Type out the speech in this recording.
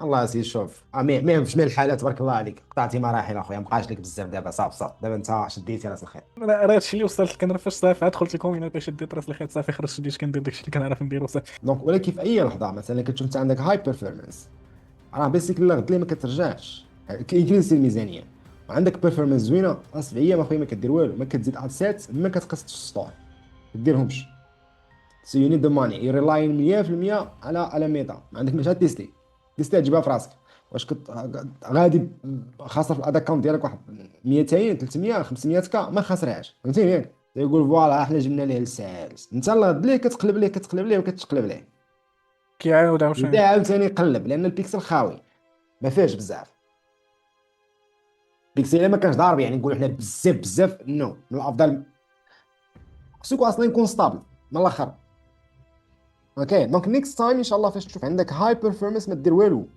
الله سي شوف مي في جميع الحالات تبارك الله عليك، قطعتي مراحل اخويا، مابقاش لك بزاف دابا، صافي صافي دابا انت شديتي راس الخير. راه هادشي اللي وصلت لك. انا فاش صافي عاد دخلت الكوميونيتي شديت راس الخيط صافي خرجت بديت كندير داكشي اللي كنعرف نديرو صافي. دونك ولكن في اي لحظه مثلا كتشوف انت عندك هاي بيرفورمانس، راه بيسيكلي غد لي ما كترجعش، كينكريس الميزانيه وعندك بيرفورمانس زوينه، اصبع ايام اخويا ما كدير والو، ما كتزيد ادسيت، ما كتقص السطور، ما ديرهمش. سو يو نيد ذا ماني، يو ريلاين 100% على ميتا، ما عندك مشى تيستي، تيستي تجيبها في راسك. واش كنت غادي خاسر في الاداكونت ديالك واحد 200 300 500 كا، ما خاسرهاش، فهمتيني ياك؟ يقول فوالا احنا جبنا ليه السالس، انت الله ليه كتقلب ليه كتقلب ليه وكتقلب ليه، كيعاود يبدا عاوتاني. عاوتاني يقلب لان البيكسل خاوي، ما فيهش بزاف. بيكسل إلا ما كانش ضارب يعني نقول احنا بزاف بزاف، نو من الافضل خصو يكون اصلا يكون ستابل من الاخر. اوكي دونك نيكست تايم ان شاء الله فاش تشوف عندك هاي بيرفورمانس ما دير والو،